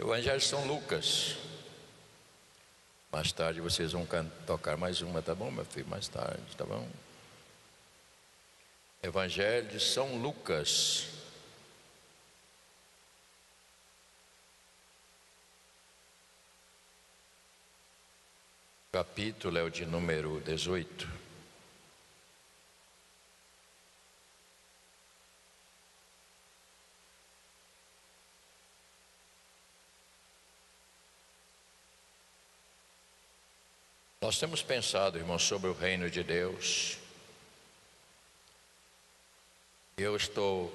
Evangelho de São Lucas. Mais tarde vocês vão tocar mais uma, tá bom, meu filho? Mais tarde, tá bom? Evangelho de São Lucas. O capítulo é o de número 18. Nós temos pensado, irmãos, sobre o reino de Deus. Eu estou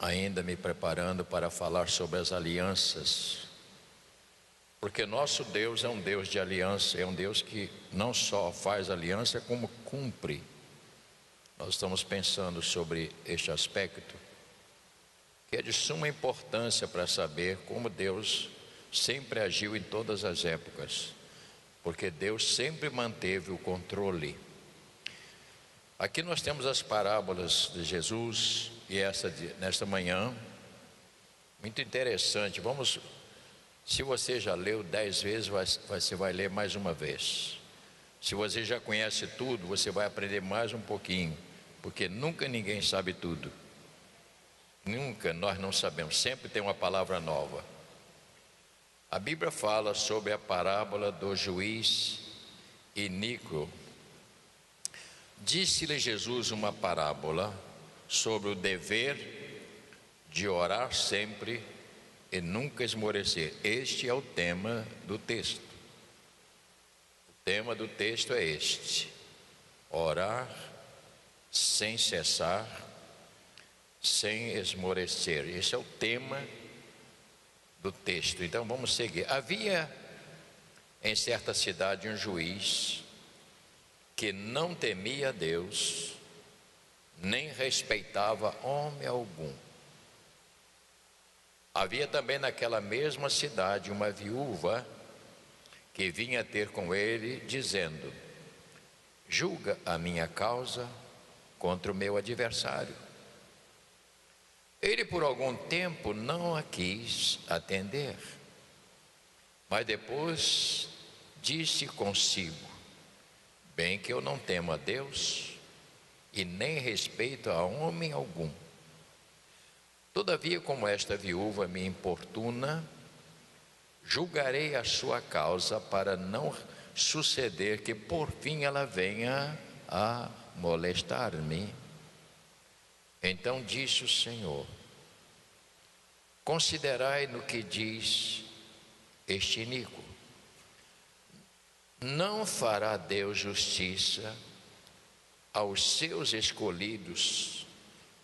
ainda me preparando para falar sobre as alianças, porque nosso Deus é um Deus de aliança, é um Deus que não só faz aliança, como cumpre. Nós estamos pensando sobre este aspecto, que é de suma importância para saber como Deus sempre agiu em todas as épocas, porque Deus sempre manteve o controle. Aqui nós temos as parábolas de Jesus, e nesta manhã, muito interessante. Se você já leu 10 vezes, você vai ler mais uma vez. Se você já conhece tudo, você vai aprender mais um pouquinho, porque nunca ninguém sabe tudo. Nunca nós não sabemos, sempre tem uma palavra nova. A Bíblia fala sobre a parábola do juiz iníquo. Disse-lhe Jesus uma parábola sobre o dever de orar sempre e nunca esmorecer. Este é o tema do texto. O tema do texto é este: orar sem cessar, sem esmorecer. Este é o tema do texto. Então vamos seguir. Havia em certa cidade um juiz que não temia Deus, nem respeitava homem algum. Havia também naquela mesma cidade uma viúva que vinha ter com ele, dizendo: julga a minha causa contra o meu adversário. Ele por algum tempo não a quis atender, mas depois disse consigo: bem que eu não temo a Deus e nem respeito a homem algum. Todavia, como esta viúva me importuna, julgarei a sua causa, para não suceder que por fim ela venha a molestar-me. Então disse o Senhor: considerai no que diz este iníquo. Não fará Deus justiça aos seus escolhidos,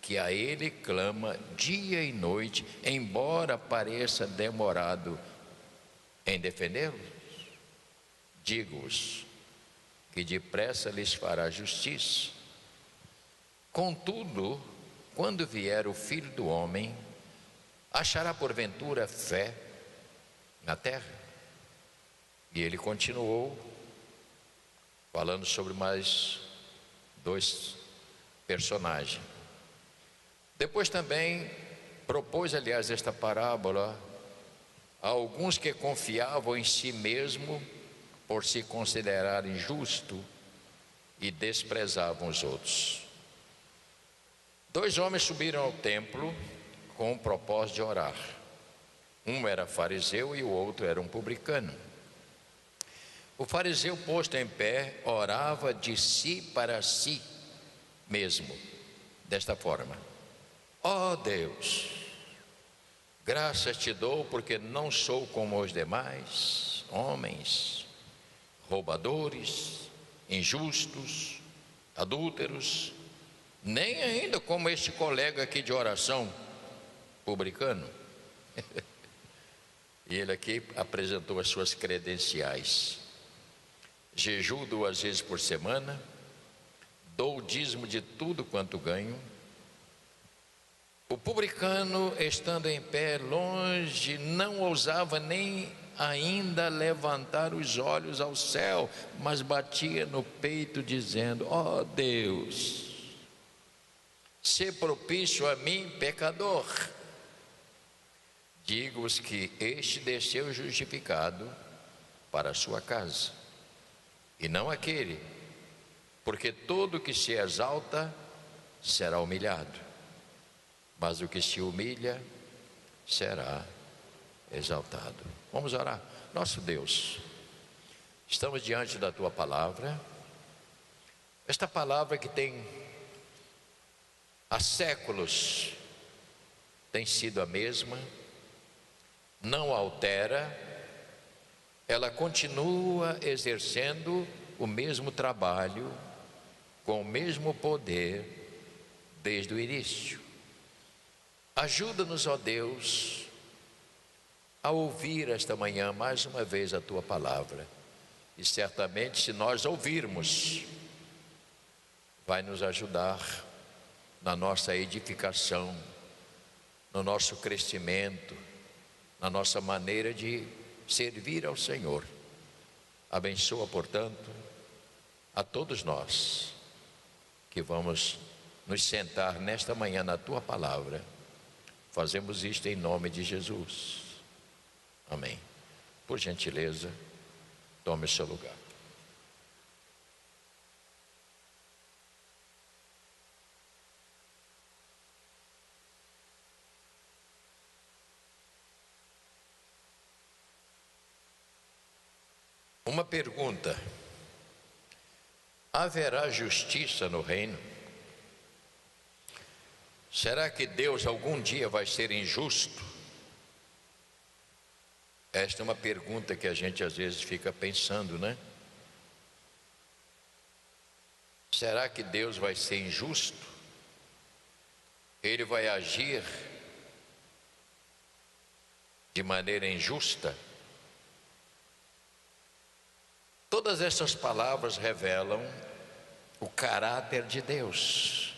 que a Ele clama dia e noite, embora pareça demorado em defendê-los? Digo-vos que depressa lhes fará justiça. Contudo, quando vier o Filho do Homem, achará porventura fé na terra? E ele continuou falando sobre mais dois personagens. Depois também propôs, aliás, esta parábola a alguns que confiavam em si mesmo por se considerarem justos e desprezavam os outros. 2 homens subiram ao templo com o propósito de orar. Um era fariseu e o outro era um publicano. O fariseu, posto em pé, orava de si para si mesmo, desta forma: ó Deus, graças te dou, porque não sou como os demais homens, roubadores, injustos, adúlteros, nem ainda como este colega aqui de oração, publicano. E ele aqui apresentou as suas credenciais: jejuo 2 vezes por semana, dou o dízimo de tudo quanto ganho. O publicano, estando em pé longe, não ousava nem ainda levantar os olhos ao céu, mas batia no peito dizendo: ó Deus, sê propício a mim, pecador. digo-vos que este desceu justificado para a sua casa, e não aquele, porque todo que se exalta será humilhado, mas o que se humilha será exaltado. Vamos orar. Nosso Deus, estamos diante da tua palavra, esta palavra que tem há séculos tem sido a mesma, não altera, ela continua exercendo o mesmo trabalho, com o mesmo poder, desde o início. Ajuda-nos, ó Deus, a ouvir esta manhã mais uma vez a tua palavra, e certamente, se nós ouvirmos, vai nos ajudar na nossa edificação, no nosso crescimento, na nossa maneira de servir ao Senhor. Abençoa, portanto, a todos nós que vamos nos sentar nesta manhã na tua palavra. Fazemos isto em nome de Jesus. Amém. Por gentileza, tome o seu lugar. Uma pergunta: haverá justiça no reino? Será que Deus algum dia vai ser injusto? Esta é uma pergunta que a gente às vezes fica pensando, né? Será que Deus vai ser injusto? Ele vai agir de maneira injusta? Todas essas palavras revelam o caráter de Deus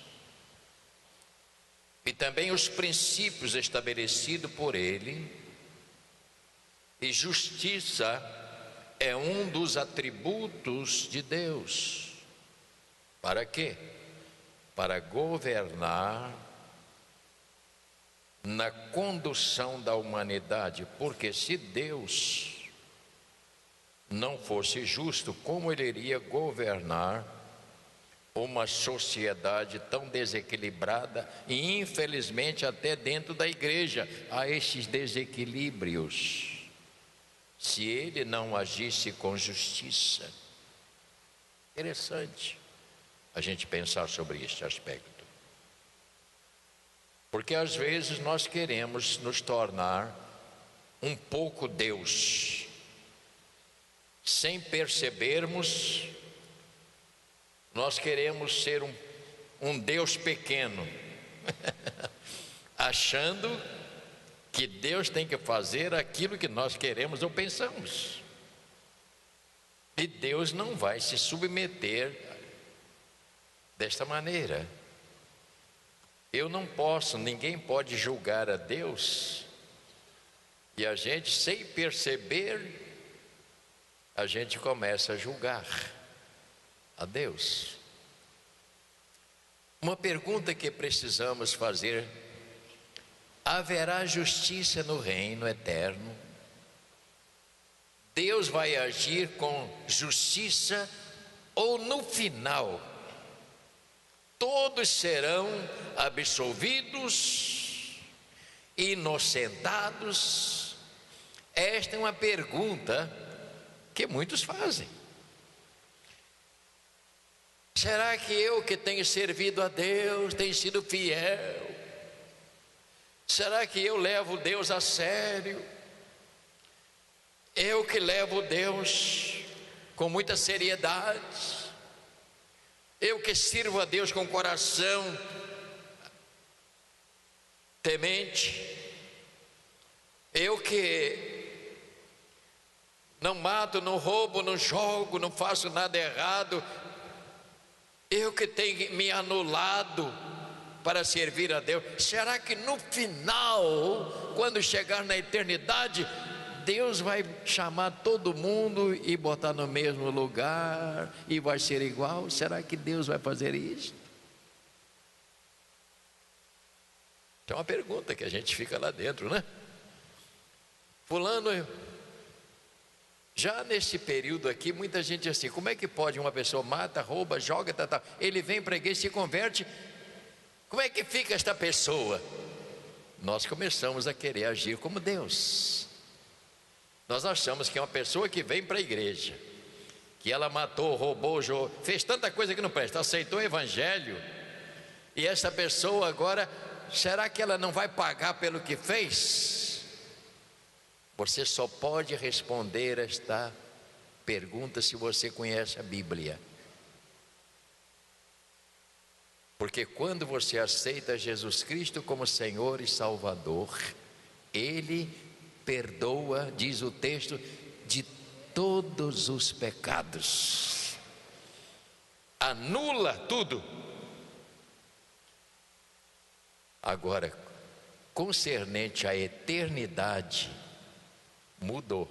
e também os princípios estabelecidos por Ele, e justiça é um dos atributos de Deus. Para quê? Para governar na condução da humanidade, porque se Deus não fosse justo, como ele iria governar uma sociedade tão desequilibrada? E infelizmente até dentro da igreja há estes desequilíbrios, se ele não agisse com justiça. Interessante a gente pensar sobre este aspecto, porque às vezes nós queremos nos tornar um pouco Deus, sem percebermos. Nós queremos ser um Deus pequeno, achando que Deus tem que fazer aquilo que nós queremos ou pensamos, e Deus não vai se submeter desta maneira. Eu não posso, ninguém pode julgar a Deus, e a gente, sem perceber, a gente começa a julgar a Deus. Uma pergunta que precisamos fazer: haverá justiça no reino eterno? Deus vai agir com justiça, ou no final todos serão absolvidos, inocentados? Esta é uma pergunta que muitos fazem. Será que eu, que tenho servido a Deus, tenho sido fiel, será que eu levo Deus a sério? Eu que levo Deus com muita seriedade, eu que sirvo a Deus com coração temente, eu que não mato, não roubo, não jogo, não faço nada errado, eu que tenho me anulado para servir a Deus, será que no final, quando chegar na eternidade, Deus vai chamar todo mundo e botar no mesmo lugar e vai ser igual? Será que Deus vai fazer isso? É uma pergunta que a gente fica lá dentro, né? Fulano, já nesse período aqui, muita gente diz assim: como é que pode uma pessoa mata, rouba, joga, tal. Ele vem para a igreja, se converte, como é que fica esta pessoa? Nós começamos a querer agir como Deus. Nós achamos que é uma pessoa que vem para a igreja, que ela matou, roubou, fez tanta coisa que não presta, aceitou o evangelho, e essa pessoa agora, será que ela não vai pagar pelo que fez? Você só pode responder esta pergunta se você conhece a Bíblia. Porque quando você aceita Jesus Cristo como Senhor e Salvador, Ele perdoa, diz o texto, de todos os pecados, anula tudo. Agora, concernente à eternidade, mudou.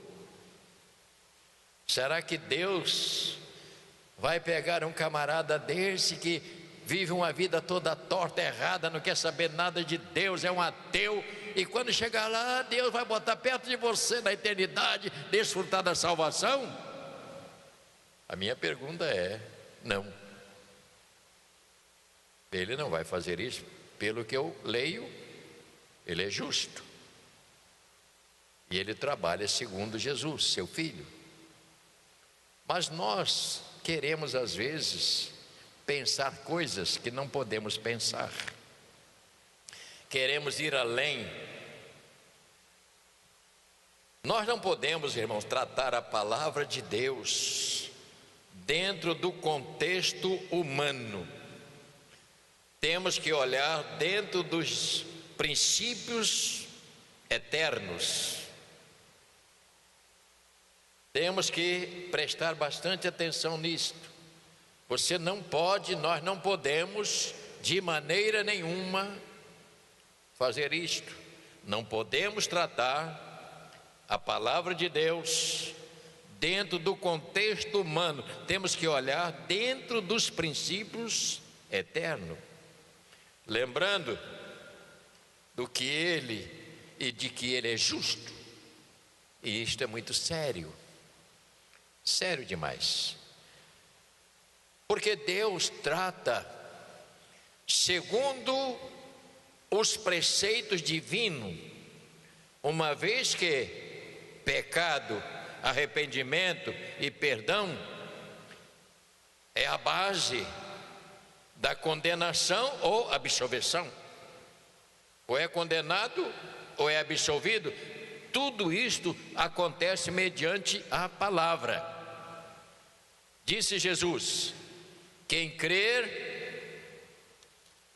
Será que Deus vai pegar um camarada desse que vive uma vida toda torta, errada, não quer saber nada de Deus, é um ateu, e quando chegar lá, Deus vai botar perto de você na eternidade, desfrutar da salvação? A minha pergunta é: não. Ele não vai fazer isso. Pelo que eu leio, ele é justo, e ele trabalha segundo Jesus, seu filho. Mas nós queremos às vezes pensar coisas que não podemos pensar, queremos ir além. Nós não podemos, irmãos, tratar a palavra de Deus dentro do contexto humano. Temos que olhar dentro dos princípios eternos. Temos que prestar bastante atenção nisto. Você não pode, nós não podemos de maneira nenhuma fazer isto. Não podemos tratar a palavra de Deus dentro do contexto humano. Temos que olhar dentro dos princípios eternos, lembrando do que Ele e de que Ele é justo. E isto é muito sério, sério demais. Porque Deus trata segundo os preceitos divinos, uma vez que pecado, arrependimento e perdão é a base da condenação ou absolvição. Ou é condenado ou é absolvido. Tudo isto acontece mediante a palavra. Disse Jesus: quem crer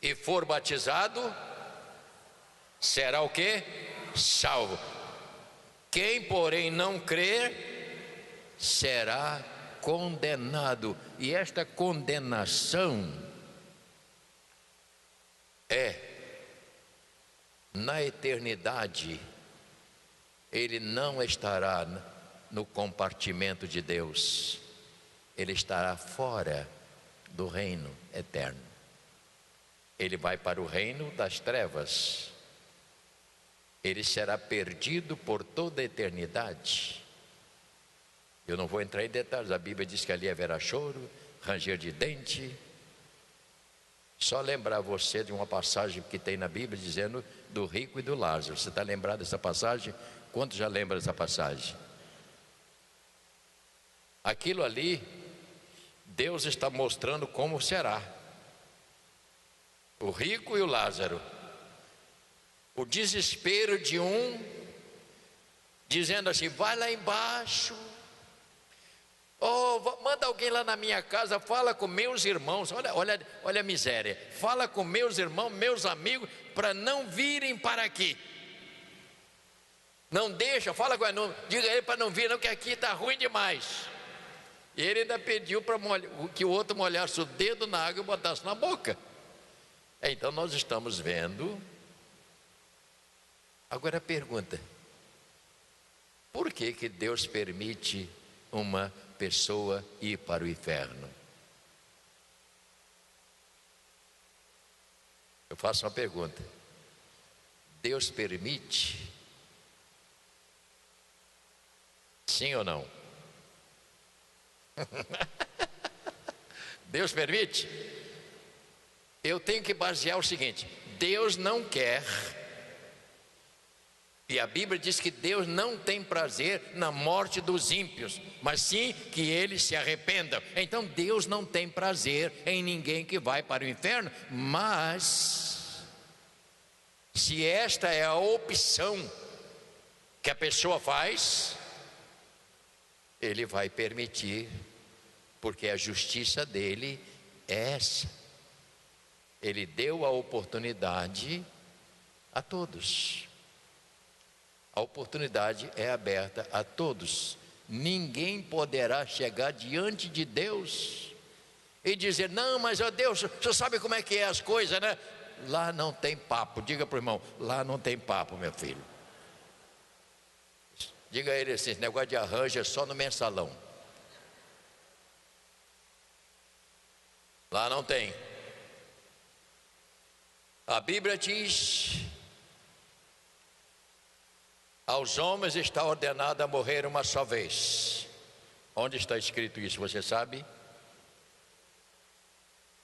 e for batizado será o quê? Salvo. Quem, porém, não crer será condenado. E esta condenação é na eternidade. Ele não estará no compartimento de Deus, ele estará fora do reino eterno. Ele vai para o reino das trevas. Ele será perdido por toda a eternidade. Eu não vou entrar em detalhes, a Bíblia diz que ali haverá choro, ranger de dente. Só lembrar você de uma passagem que tem na Bíblia dizendo do rico e do Lázaro. Você está lembrado dessa passagem? Quantos já lembram dessa passagem? Aquilo ali, Deus está mostrando como será. O rico e o Lázaro. O desespero de um, dizendo assim: vai lá embaixo. Manda alguém lá na minha casa, fala com meus irmãos. Olha a miséria. Fala com meus irmãos, meus amigos, para não virem para aqui. Não deixa, fala com ele, diga a ele para não vir, não, que aqui está ruim demais. E ele ainda pediu para que o outro molhasse o dedo na água e botasse na boca. Então nós estamos vendo. Agora a pergunta: por que que Deus permite uma pessoa ir para o inferno? Eu faço uma pergunta: Deus permite Sim ou não? Deus permite? Eu tenho que basear o seguinte: Deus não quer, e a Bíblia diz que Deus não tem prazer na morte dos ímpios, mas sim que eles se arrependam. Então Deus não tem prazer em ninguém que vai para o inferno, mas se esta é a opção que a pessoa faz, Ele vai permitir, porque a justiça dele é essa. Ele deu a oportunidade a todos. A oportunidade é aberta a todos. Ninguém poderá chegar diante de Deus e dizer: não, mas ó Deus, o senhor sabe como é que é as coisas, né? Lá não tem papo. Diga para o irmão: lá não tem papo, meu filho. Diga a ele assim: esse negócio de arranjo é só no mensalão. Lá não tem. A Bíblia diz: aos homens está ordenado a morrer uma só vez. Onde está escrito isso, você sabe?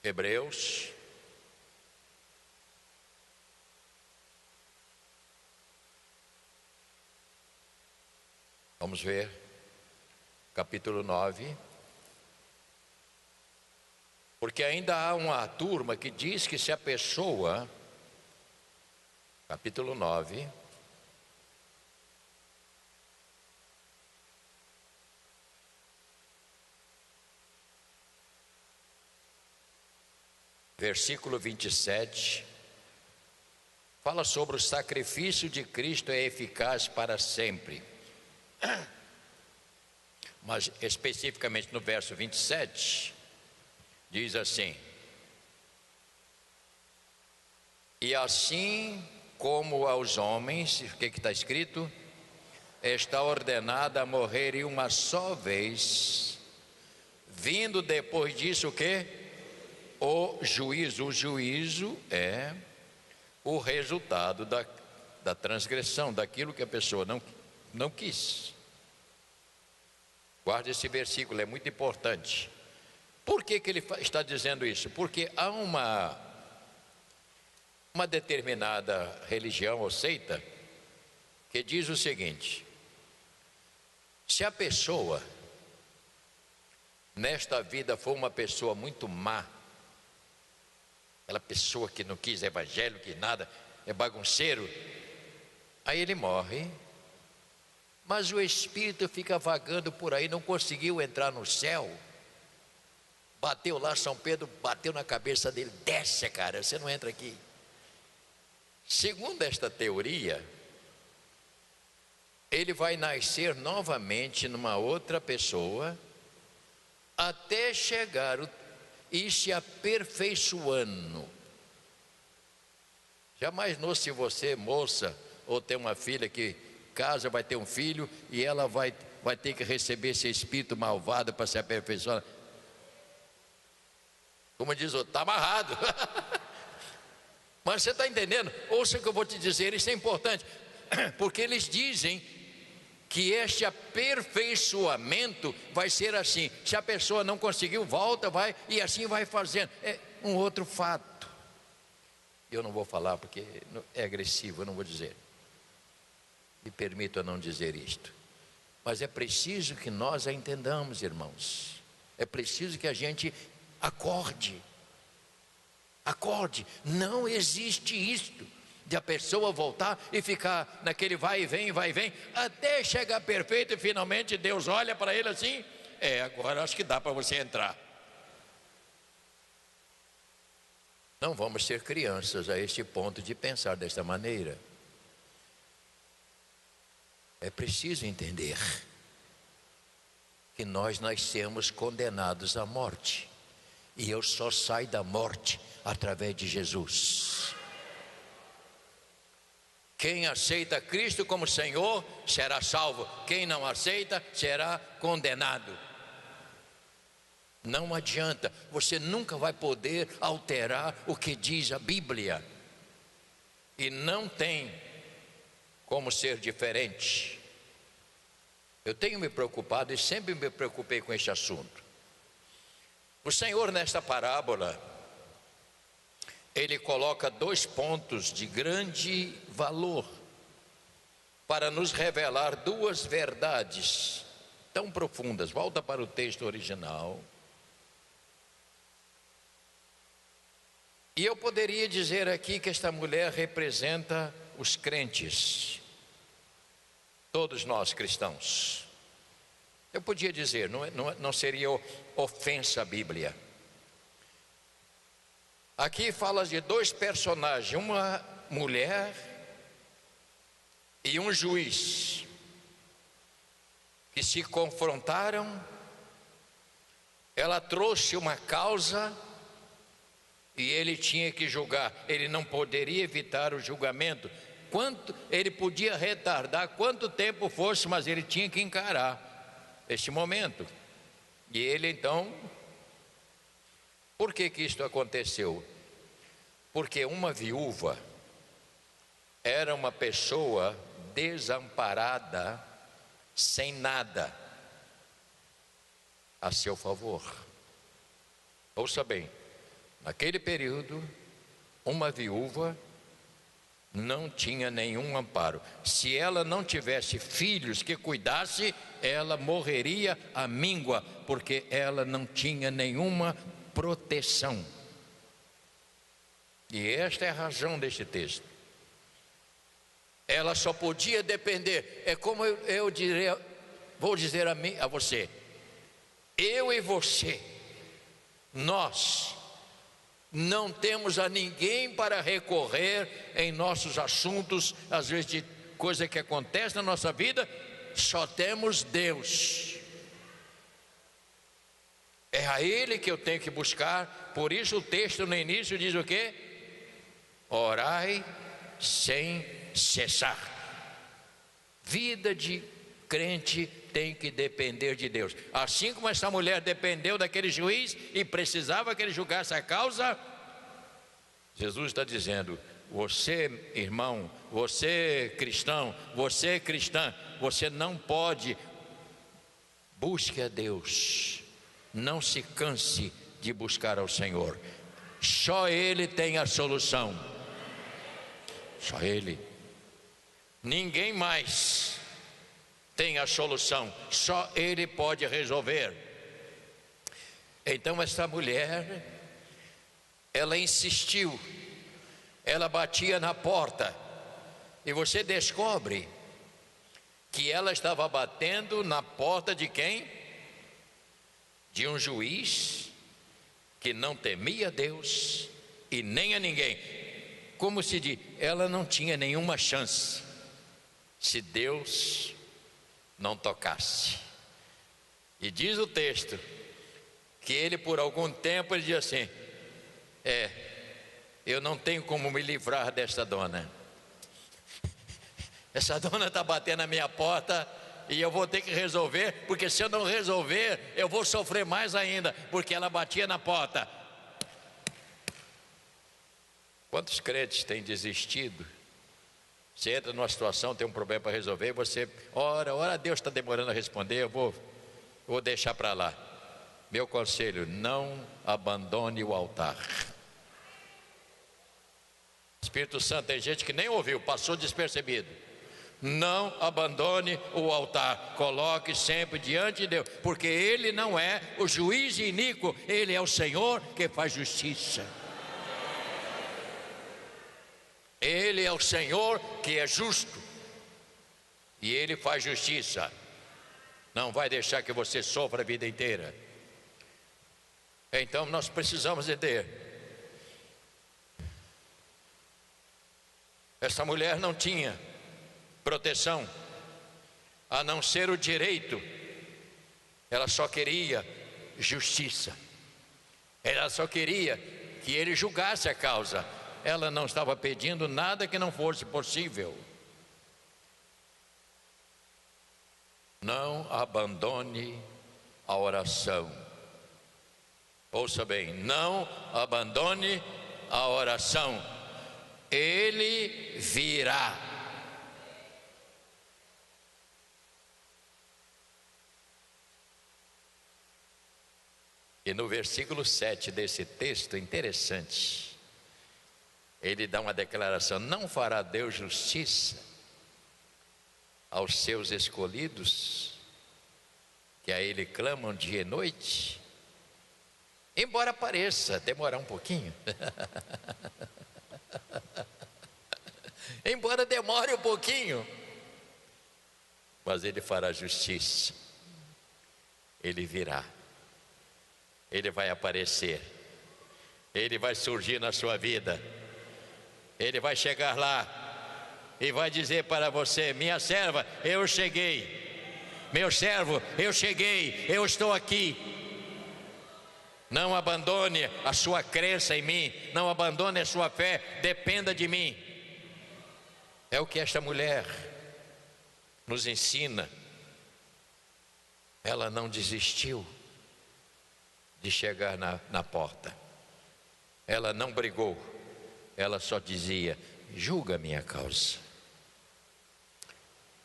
Hebreus. Vamos ver, capítulo 9. Porque ainda há uma turma que diz que se a pessoa, capítulo 9, versículo 27, fala sobre o sacrifício de Cristo é eficaz para sempre. Mas especificamente no verso 27, diz assim: e assim como aos homens, o que está escrito? Está ordenada a morrer uma só vez, vindo depois disso o que? O juízo. O juízo é o resultado da transgressão, daquilo que a pessoa não quis. Guarde esse versículo, é muito importante. Por que ele está dizendo isso? Porque há uma determinada religião ou seita que diz o seguinte: se a pessoa nesta vida for uma pessoa muito má, aquela pessoa que não quis evangelho, que nada, é bagunceiro, aí ele morre, mas o espírito fica vagando por aí, não conseguiu entrar no céu. Bateu lá, São Pedro bateu na cabeça dele: desce, cara, você não entra aqui. Segundo esta teoria, ele vai nascer novamente numa outra pessoa, até chegar e se aperfeiçoando. Já imaginou se você, moça, ou tem uma filha que casa, vai ter um filho, e ela vai ter que receber esse espírito malvado para se aperfeiçoar? Como diz o outro, está amarrado. Mas você está entendendo? Ouça o que eu vou te dizer, isso é importante, porque eles dizem que este aperfeiçoamento vai ser assim: se a pessoa não conseguiu, volta, vai, e assim vai fazendo. É um outro fato. Eu não vou falar porque é agressivo, eu não vou dizer. Me permito não dizer isto. Mas é preciso que nós a entendamos, irmãos. É preciso que a gente acorde. Acorde, não existe isto de a pessoa voltar e ficar naquele vai e vem, até chegar perfeito e finalmente Deus olha para ele assim: agora acho que dá para você entrar. Não vamos ser crianças a este ponto de pensar desta maneira. É preciso entender que nós nascemos condenados à morte, e eu só saio da morte através de Jesus. Quem aceita Cristo como Senhor será salvo, quem não aceita será condenado. Não adianta, você nunca vai poder alterar o que diz a Bíblia, e não tem como ser diferente. Eu tenho me preocupado e sempre me preocupei com este assunto. O Senhor, nesta parábola, Ele coloca 2 pontos de grande valor para nos revelar 2 verdades tão profundas. Volta para o texto original. E eu poderia dizer aqui que esta mulher representa os crentes, todos nós cristãos. Eu podia dizer, não seria ofensa à Bíblia. Aqui fala de 2 personagens, uma mulher e um juiz, que se confrontaram. Ela trouxe uma causa e ele tinha que julgar. Ele não poderia evitar o julgamento. Ele podia retardar quanto tempo fosse, mas ele tinha que encarar este momento. E ele então, por que isto aconteceu? Porque uma viúva era uma pessoa desamparada, sem nada a seu favor. Ouça bem, naquele período, uma viúva não tinha nenhum amparo. Se ela não tivesse filhos que cuidasse, ela morreria à míngua, porque ela não tinha nenhuma proteção. E esta é a razão deste texto. Ela só podia depender. É como eu diria, vou dizer a você, eu e você, nós não temos a ninguém para recorrer em nossos assuntos, às vezes de coisa que acontece na nossa vida, só temos Deus. É a Ele que eu tenho que buscar. Por isso o texto no início diz o quê? Orai sem cessar. Vida de crente tem que depender de Deus. Assim como essa mulher dependeu daquele juiz e precisava que ele julgasse a causa, Jesus está dizendo: você, irmão, você cristão, você cristã, você não pode. Busque a Deus, não se canse de buscar ao Senhor. Só Ele tem a solução. Só Ele. Ninguém mais tem a solução. Só Ele pode resolver. Então essa mulher, ela insistiu. Ela batia na porta. E você descobre que ela estava batendo na porta de quem? De um juiz que não temia Deus e nem a ninguém. Como se diz, ela não tinha nenhuma chance se Deus não tocasse. E diz o texto que ele, por algum tempo, ele diz assim: eu não tenho como me livrar desta dona. Essa dona está batendo na minha porta e eu vou ter que resolver, porque se eu não resolver, eu vou sofrer mais ainda, porque ela batia na porta. Quantos crentes têm desistido? Você entra numa situação, tem um problema para resolver, você ora, Deus está demorando a responder, eu vou deixar para lá. Meu conselho: não abandone o altar. Espírito Santo, tem gente que nem ouviu, passou despercebido. Não abandone o altar, coloque sempre diante de Deus, porque Ele não é o juiz iníquo, Ele é o Senhor que faz justiça. Ele é o Senhor que é justo e Ele faz justiça. Não vai deixar que você sofra a vida inteira. Então nós precisamos entender. Essa mulher não tinha proteção, a não ser o direito. Ela só queria justiça. Ela só queria que ele julgasse a causa. Ela não estava pedindo nada que não fosse possível. Não abandone a oração. Ouça bem, não abandone a oração. Ele virá. E no versículo 7 desse texto, interessante, ele dá uma declaração: não fará Deus justiça aos seus escolhidos, que a Ele clamam dia e noite? Embora pareça demorar um pouquinho, embora demore um pouquinho, mas Ele fará justiça, Ele virá, Ele vai aparecer, Ele vai surgir na sua vida, Ele vai chegar lá e vai dizer para você: minha serva, eu cheguei, meu servo, eu cheguei, eu estou aqui. Não abandone a sua crença em mim, não abandone a sua fé, dependa de mim. É o que esta mulher nos ensina. Ela não desistiu de chegar na porta, ela não brigou, ela só dizia: julga a minha causa.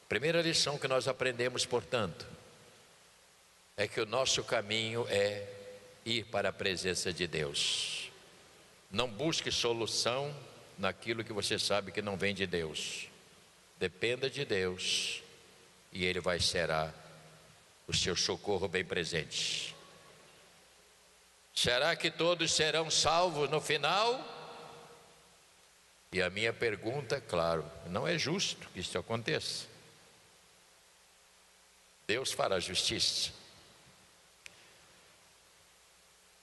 Primeira lição que nós aprendemos, portanto, é que o nosso caminho é ir para a presença de Deus. Não busque solução naquilo que você sabe que não vem de Deus. Dependa de Deus e Ele vai ser o seu socorro bem presente. Será que todos serão salvos no final? E a minha pergunta, claro, não é justo que isso aconteça. Deus fará justiça.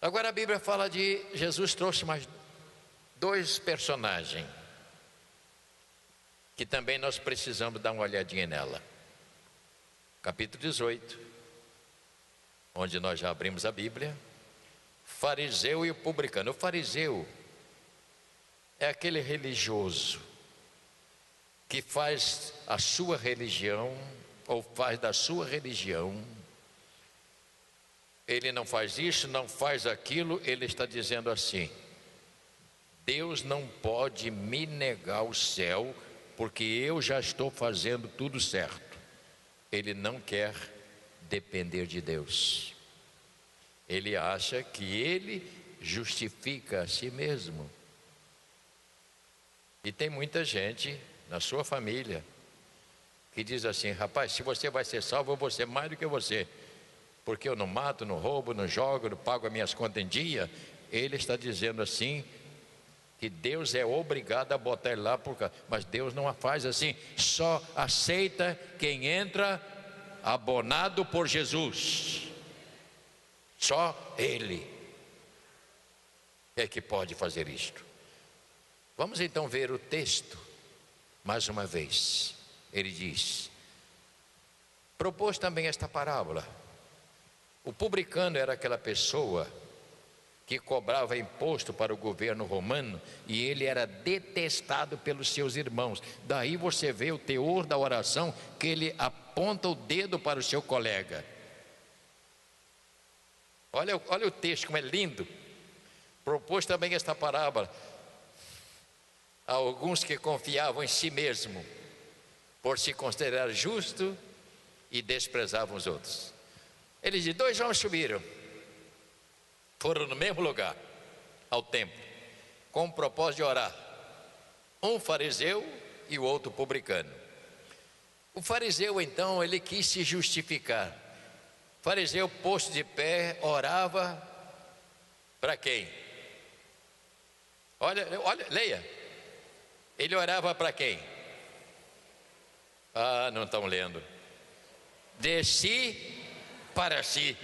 Agora a Bíblia fala de Jesus trouxe mais dois personagens que também nós precisamos dar uma olhadinha nela. Capítulo 18, onde nós já abrimos a Bíblia. Fariseu e o publicano. O fariseu é aquele religioso que faz a sua religião, ou faz da sua religião. Ele não faz isso, não faz aquilo, ele está dizendo assim: Deus não pode me negar o céu, porque eu já estou fazendo tudo certo. Ele não quer depender de Deus. Ele acha que ele justifica a si mesmo. E tem muita gente na sua família que diz assim: rapaz, se você vai ser salvo, eu vou ser mais do que você, porque eu não mato, não roubo, não jogo, não pago as minhas contas em dia. Ele está dizendo assim, que Deus é obrigado a botar ele lá, mas Deus não faz assim. Só aceita quem entra abonado por Jesus. Só Ele é que pode fazer isto. Vamos então ver o texto mais uma vez. Ele diz: propôs também esta parábola. O publicano era aquela pessoa que cobrava imposto para o governo romano, e ele era detestado pelos seus irmãos. Daí você vê o teor da oração, que ele aponta o dedo para o seu colega. Olha o texto como é lindo. Propôs também esta parábola a alguns que confiavam em si mesmo, por se considerar justo, e desprezavam os outros. Ele diz: dois homens subiram, foram no mesmo lugar, ao templo, com o propósito de orar. Um fariseu e o outro publicano. O fariseu então, ele quis se justificar. O fariseu, posto de pé, orava para quem? Olha, leia. Ele orava para quem? Ah, não estão lendo. De si para si.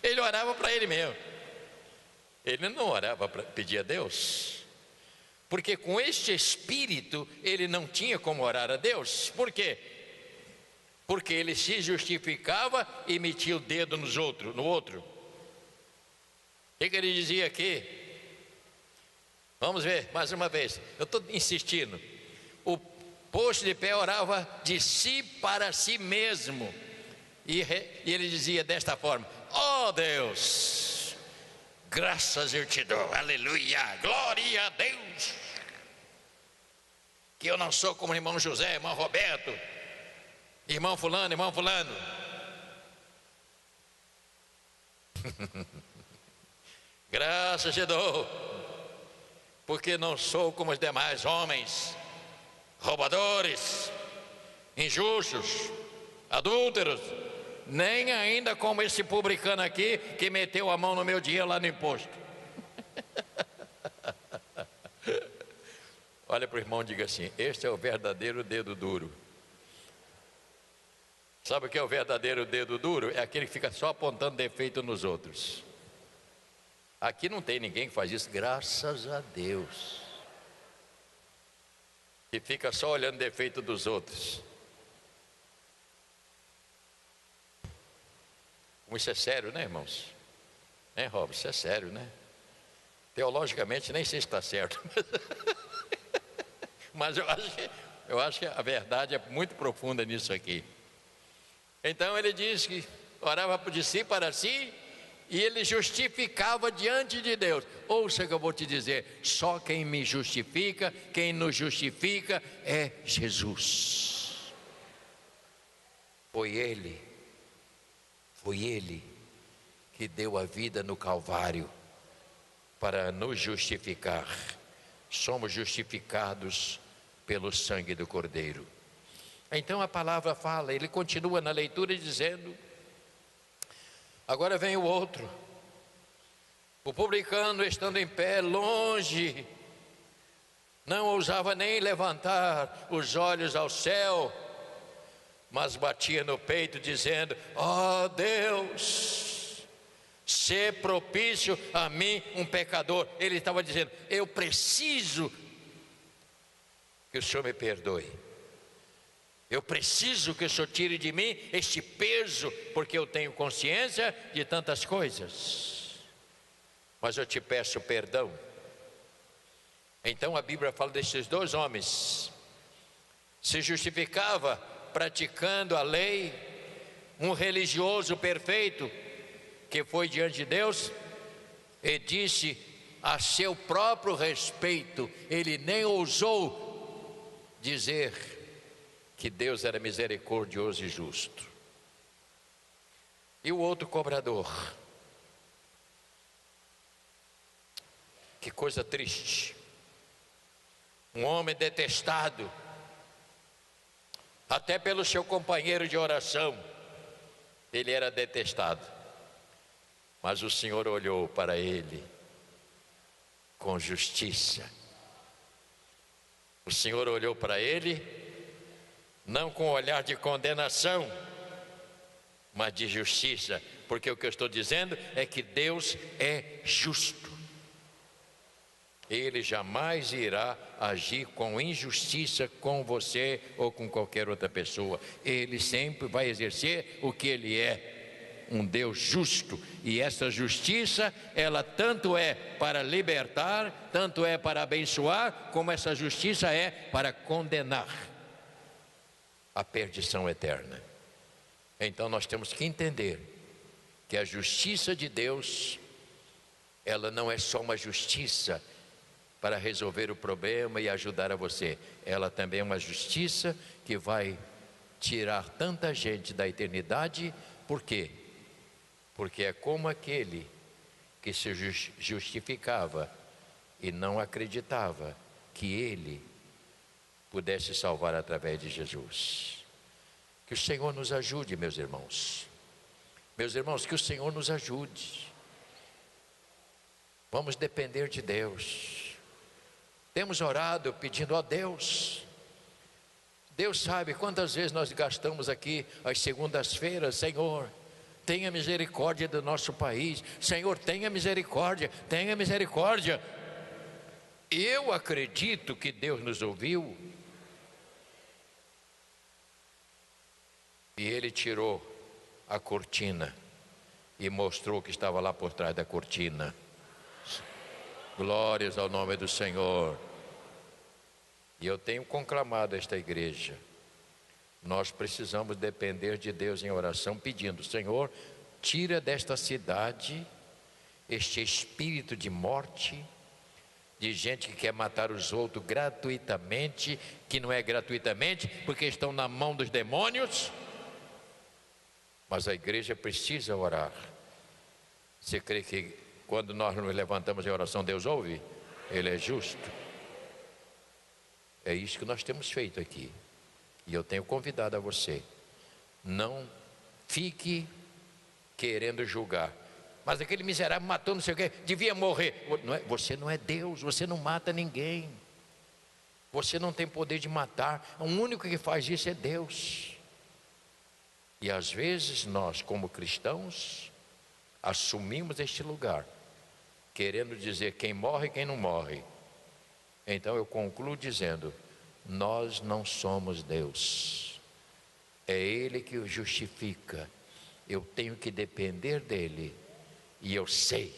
Ele orava para ele mesmo. Ele não orava para pedir a Deus, porque com este espírito ele não tinha como orar a Deus. Por quê? Porque ele se justificava e metia o dedo no outro. O que ele dizia aqui? Vamos ver mais uma vez. Eu estou insistindo. O posto de pé orava de si para si mesmo, e ele dizia desta forma: ó Deus, graças eu te dou, aleluia, glória a Deus, que eu não sou como irmão José, irmão Roberto, irmão fulano. Graças te dou, porque não sou como os demais homens, roubadores, injustos, adúlteros, nem ainda como esse publicano aqui que meteu a mão no meu dinheiro lá no imposto. Olha para o irmão e diga assim: este é o verdadeiro dedo duro. Sabe o que é o verdadeiro dedo duro? É aquele que fica só apontando defeito nos outros. Aqui não tem ninguém que faz isso, graças a Deus, que fica só olhando defeito dos outros. Como isso é sério, né, irmãos? Hein, Rob? Isso é sério, né? Teologicamente nem sei se está certo. Mas eu acho que a verdade é muito profunda nisso aqui. Então ele diz que orava de si para si e ele justificava diante de Deus. Ouça o que eu vou te dizer: só quem me justifica, quem nos justifica é Jesus. Foi Ele que deu a vida no Calvário para nos justificar. Somos justificados pelo sangue do Cordeiro. Então a palavra fala, ele continua na leitura dizendo: agora vem o outro, o publicano, estando em pé, longe, não ousava nem levantar os olhos ao céu, mas batia no peito dizendo: ó Deus, sê propício a mim, um pecador. Ele estava dizendo: eu preciso que o Senhor me perdoe, eu preciso que o Senhor tire de mim este peso, porque eu tenho consciência de tantas coisas, mas eu te peço perdão. Então a Bíblia fala desses dois homens, se justificava praticando a lei, um religioso perfeito que foi diante de Deus e disse a seu próprio respeito, ele nem ousou dizer que Deus era misericordioso e justo. E o outro cobrador, que coisa triste, um homem detestado até pelo seu companheiro de oração, ele era detestado, mas o Senhor olhou para ele com justiça. O Senhor olhou para ele não com olhar de condenação, mas de justiça, porque o que eu estou dizendo é que Deus é justo. Ele jamais irá agir com injustiça com você ou com qualquer outra pessoa. Ele sempre vai exercer o que ele é, um Deus justo. E essa justiça, ela tanto é para libertar, tanto é para abençoar, como essa justiça é para condenar a perdição eterna. Então nós temos que entender que a justiça de Deus, ela não é só uma justiça para resolver o problema e ajudar a você, ela também é uma justiça que vai tirar tanta gente da eternidade. Por quê? Porque é como aquele que se justificava e não acreditava que ele pudesse salvar através de Jesus. Que o Senhor nos ajude, meus irmãos. Meus irmãos, que o Senhor nos ajude. Vamos depender de Deus. Temos orado pedindo a Deus. Deus sabe quantas vezes nós gastamos aqui às segundas-feiras: Senhor, tenha misericórdia do nosso país. Senhor, tenha misericórdia, tenha misericórdia. Eu acredito que Deus nos ouviu. E Ele tirou a cortina e mostrou o que estava lá por trás da cortina. Glórias ao nome do Senhor. E eu tenho conclamado esta igreja: nós precisamos depender de Deus em oração, pedindo: Senhor, tira desta cidade este espírito de morte, de gente que quer matar os outros gratuitamente, que não é gratuitamente, porque estão na mão dos demônios. Mas a igreja precisa orar Você crê que quando nós nos levantamos em oração, Deus ouve? Ele é justo. É isso que nós temos feito aqui. E eu tenho convidado a você, não fique querendo julgar. Mas aquele miserável matou não sei o quê, devia morrer. Você não é Deus, você não mata ninguém. Você não tem poder de matar. O único que faz isso é Deus. E às vezes nós, como cristãos, assumimos este lugar, querendo dizer quem morre e quem não morre. Então eu concluo dizendo: nós não somos Deus. É Ele que o justifica. Eu tenho que depender dEle. E eu sei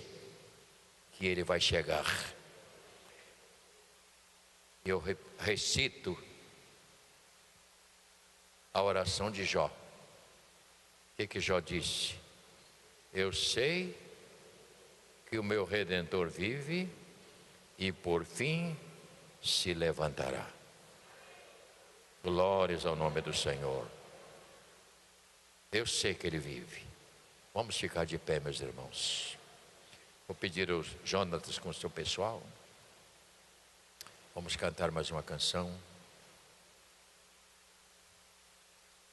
que Ele vai chegar. Eu recito a oração de Jó. O que Jó disse? Eu sei que o meu Redentor vive e por fim se levantará. Glórias ao nome do Senhor. Eu sei que Ele vive. Vamos ficar de pé, meus irmãos. Vou pedir aos Jonatas com o seu pessoal. Vamos cantar mais uma canção.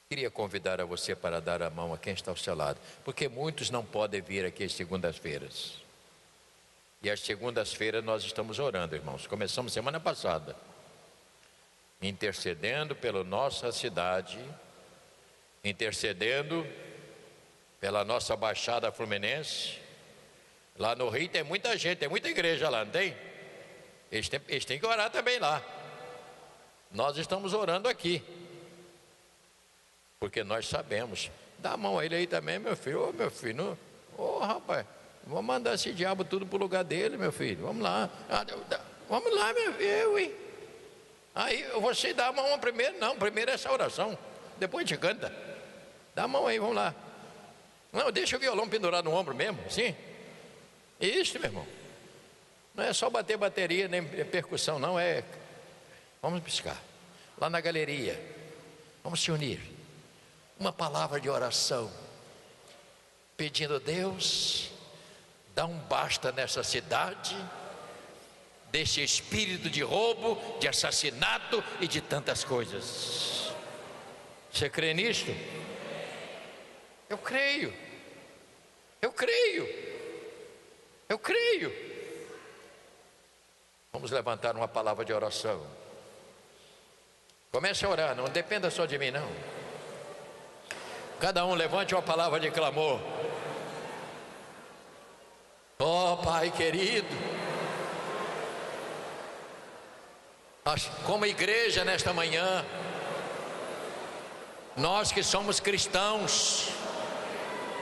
Queria convidar a você para dar a mão a quem está ao seu lado, porque muitos não podem vir aqui às segundas-feiras. E às segundas-feiras nós estamos orando, irmãos. Começamos semana passada, intercedendo pela nossa cidade, intercedendo pela nossa Baixada Fluminense. Lá no Rio tem muita gente, tem muita igreja lá, não tem? Eles têm que orar também lá. Nós estamos orando aqui, porque nós sabemos. Dá a mão a ele aí também, meu filho. Ô, meu filho, rapaz, vamos mandar esse diabo tudo para o lugar dele, meu filho. Vamos lá. Vamos lá, meu filho, hein? Aí você dá a mão primeiro. Não, primeiro é essa oração, depois a gente canta. Dá a mão aí, vamos lá. Não, deixa o violão pendurado no ombro mesmo, sim. Isso, meu irmão. Não é só bater bateria, nem percussão, não. Vamos piscar. Lá na galeria, vamos se unir. Uma palavra de oração, pedindo a Deus, dá um basta nessa cidade, desse espírito de roubo, de assassinato e de tantas coisas. Você crê nisto? Eu creio. Eu creio. Eu creio. Vamos levantar uma palavra de oração. Comece a orar, não dependa só de mim, não. Cada um levante uma palavra de clamor. Oh, Pai querido, como igreja nesta manhã, nós que somos cristãos,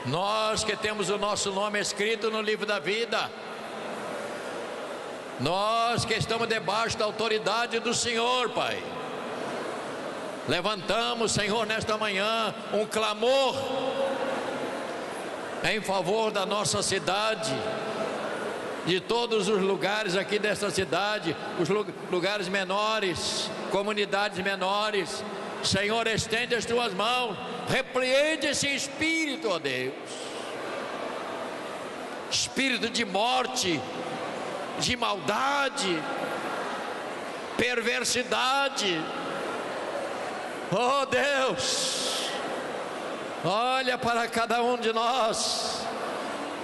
nós que temos o nosso nome escrito no livro da vida, nós que estamos debaixo da autoridade do Senhor, Pai, levantamos, Senhor, nesta manhã um clamor em favor da nossa cidade, de todos os lugares aqui desta cidade, os lugares menores, comunidades menores. Senhor, estende as tuas mãos, repreende esse espírito, ó Deus, espírito de morte, de maldade, perversidade. Oh Deus, olha para cada um de nós,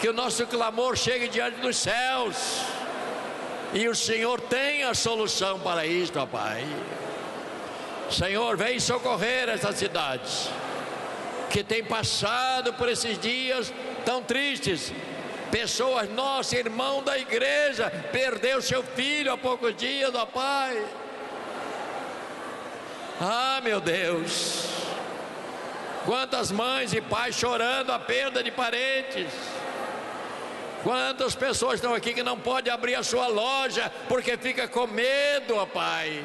que o nosso clamor chegue diante dos céus, e o Senhor tem a solução para isto, ó Pai. Senhor, vem socorrer essa cidade, que tem passado por esses dias tão tristes. Pessoas, nosso irmão da igreja, perdeu seu filho há poucos dias, ó Pai. Ah, meu Deus, quantas mães e pais chorando a perda de parentes. Quantas pessoas estão aqui que não podem abrir a sua loja porque fica com medo, ó Pai.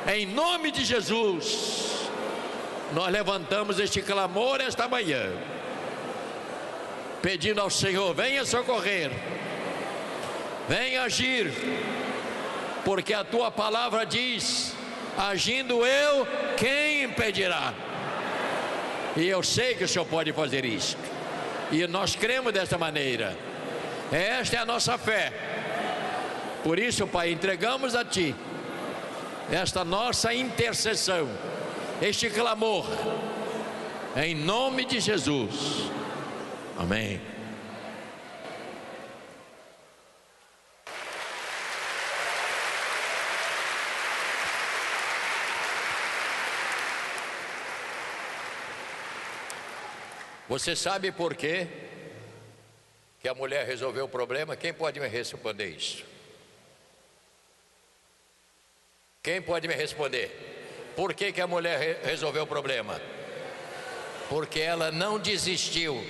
Em nome de Jesus, nós levantamos este clamor esta manhã, pedindo ao Senhor: venha socorrer, venha agir, porque a tua palavra diz: agindo eu, quem impedirá? E eu sei que o Senhor pode fazer isto, e nós cremos dessa maneira. Esta é a nossa fé. Por isso, Pai, entregamos a Ti esta nossa intercessão, este clamor, em nome de Jesus. Amém. Você sabe por quê que a mulher resolveu o problema? Quem pode me responder isso? Quem pode me responder? Por que que a mulher resolveu o problema? Porque ela não desistiu